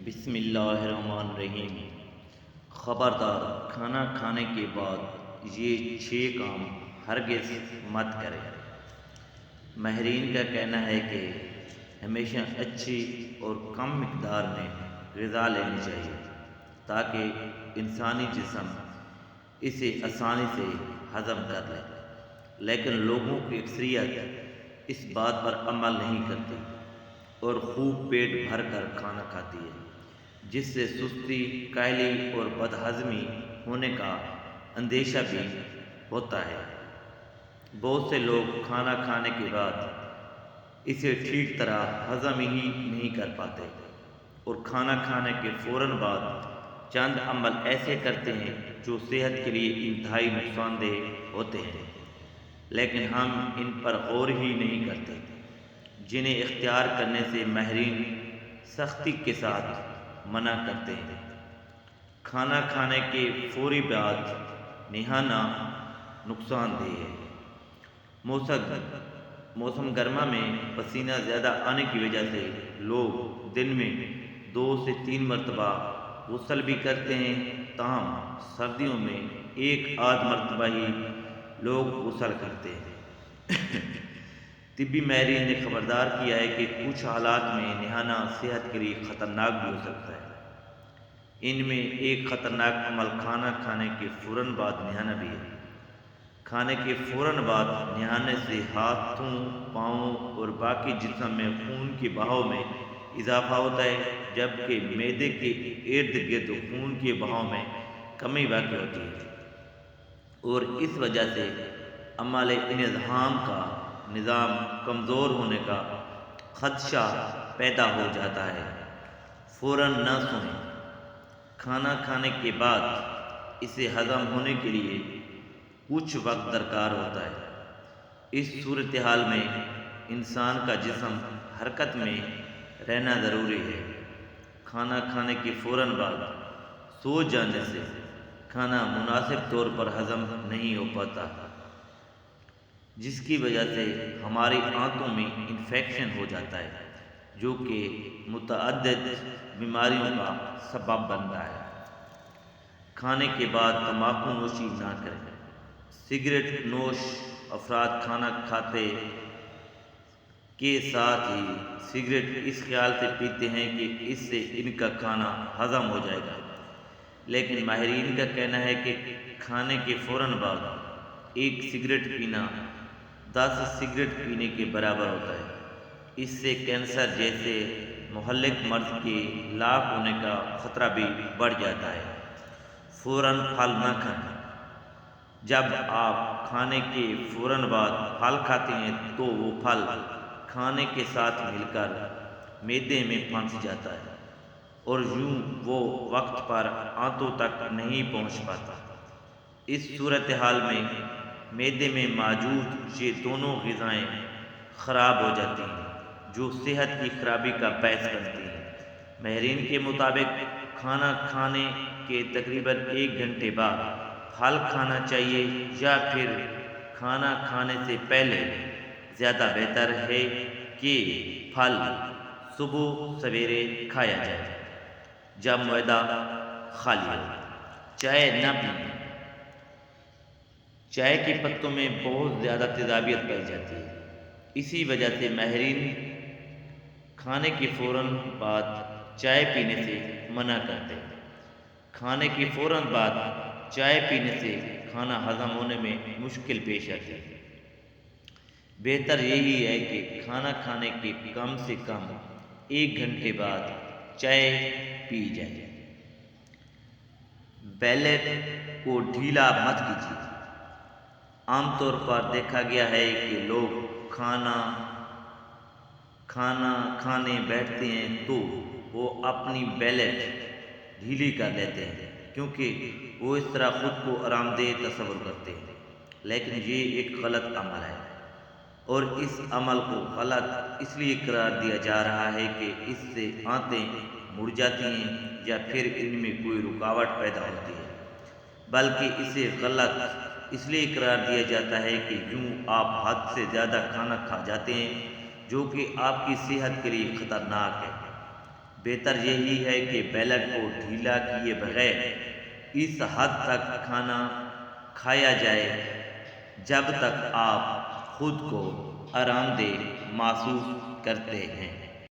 بسم اللہ الرحمن الرحیم۔ خبردار، کھانا کھانے کے بعد یہ 6 کام ہرگز مت کریں۔ ماہرین کا کہنا ہے کہ ہمیشہ اچھی اور کم مقدار میں غذا لینی چاہیے تاکہ انسانی جسم اسے آسانی سے ہضم کر لے، لیکن لوگوں کی اکثریت اس بات پر عمل نہیں کرتی اور خوب پیٹ بھر کر کھانا کھاتی ہے، جس سے سستی، کاہلی اور بد ہضمی ہونے کا اندیشہ بھی ہوتا ہے۔ بہت سے لوگ کھانا کھانے کے بعد اسے ٹھیک طرح ہضم ہی نہیں کر پاتے اور کھانا کھانے کے فوراً بعد چند عمل ایسے کرتے ہیں جو صحت کے لیے انتہائی نقصان دہ ہوتے ہیں، لیکن ہم ان پر غور ہی نہیں کرتے، جنہیں اختیار کرنے سے ماہرین سختی کے ساتھ منع کرتے ہیں۔ کھانا کھانے کے فوری بعد نہانا نقصان دہ ہے۔ موسم گرما میں پسینہ زیادہ آنے کی وجہ سے لوگ دن میں 2 سے 3 مرتبہ غسل بھی کرتے ہیں، تاہم سردیوں میں 1 آدھ مرتبہ ہی لوگ غسل کرتے ہیں۔ طبی ماہرین نے خبردار کیا ہے کہ کچھ حالات میں نہانا صحت کے لیے خطرناک بھی ہو سکتا ہے۔ ان میں ایک خطرناک عمل کھانا کھانے کے فوراً بعد نہانا بھی ہے۔ کھانے کے فوراً بعد نہانے سے ہاتھوں، پاؤں اور باقی جسم میں خون کے بہاؤ میں اضافہ ہوتا ہے، جبکہ معدے کے ارد گرد خون کے بہاؤ میں کمی واقع ہوتی ہے اور اس وجہ سے عمل انہضام کا نظام کمزور ہونے کا خدشہ پیدا ہو جاتا ہے۔ فوراً نہ سوئیں۔ کھانا کھانے کے بعد اسے ہضم ہونے کے لیے کچھ وقت درکار ہوتا ہے۔ اس صورتحال میں انسان کا جسم حرکت میں رہنا ضروری ہے۔ کھانا کھانے کے فوراً بعد سو جانے سے کھانا مناسب طور پر ہضم نہیں ہو پاتا، جس کی وجہ سے ہماری آنتوں میں انفیکشن ہو جاتا ہے، جو کہ متعدد بیماریوں کا سبب بنتا ہے۔ کھانے کے بعد تمباکو نوشی نہ کریں۔ سگریٹ نوش افراد کھانا کھاتے کے ساتھ ہی سگریٹ اس خیال سے پیتے ہیں کہ اس سے ان کا کھانا ہضم ہو جائے گا، لیکن ماہرین کا کہنا ہے کہ کھانے کے فوراً بعد 1 سگریٹ پینا 10 سگریٹ پینے کے برابر ہوتا ہے۔ اس سے کینسر جیسے مہلک مرض کے لاحق ہونے کا خطرہ بھی بڑھ جاتا ہے۔ فوراً پھل نہ کھائیں۔ جب آپ کھانے کے فوراً بعد پھل کھاتے ہیں تو وہ پھل کھانے کے ساتھ مل کر معدے میں پھنس جاتا ہے اور یوں وہ وقت پر آنتوں تک نہیں پہنچ پاتا۔ اس صورتحال میں معدے میں موجود یہ دونوں غذائیں خراب ہو جاتی ہیں، جو صحت کی خرابی کا باعث بنتی ہیں۔ ماہرین کے مطابق کھانا کھانے کے تقریباً 1 گھنٹے بعد پھل کھانا چاہیے یا پھر کھانا کھانے سے پہلے زیادہ بہتر ہے کہ پھل صبح سویرے کھایا جائے جب معدہ خالی ہو۔ چائے نہ پئیں۔ چائے کے پتوں میں بہت زیادہ تیزابیت پائی جاتی ہے، اسی وجہ سے ماہرین کھانے کے فوراً بعد چائے پینے سے منع کرتے ہیں۔ کھانے کے فوراً بعد چائے پینے سے کھانا ہضم ہونے میں مشکل پیش آتی ہے۔ بہتر یہی ہے کہ کھانا کھانے کے کم سے کم 1 گھنٹے بعد چائے پی جائے۔ بیلٹ کو ڈھیلا مت کیجیے۔ عام طور پر دیکھا گیا ہے کہ لوگ کھانا کھانے بیٹھتے ہیں تو وہ اپنی بیلٹ ڈھیلی کر لیتے ہیں کیونکہ وہ اس طرح خود کو آرام دہ تصور کرتے ہیں، لیکن یہ ایک غلط عمل ہے اور اس عمل کو غلط اس لیے قرار دیا جا رہا ہے کہ اس سے آنتیں مڑ جاتی ہیں یا پھر ان میں کوئی رکاوٹ پیدا ہوتی ہے، بلکہ اسے غلط اس لیے قرار دیا جاتا ہے کہ یوں آپ حد سے زیادہ کھانا کھا جاتے ہیں، جو کہ آپ کی صحت کے لیے خطرناک ہے۔ بہتر یہی ہے کہ بیلٹ کو ڈھیلا کیے بغیر اس حد تک کھانا کھایا جائے جب تک آپ خود کو آرام دہ محسوس کرتے ہیں۔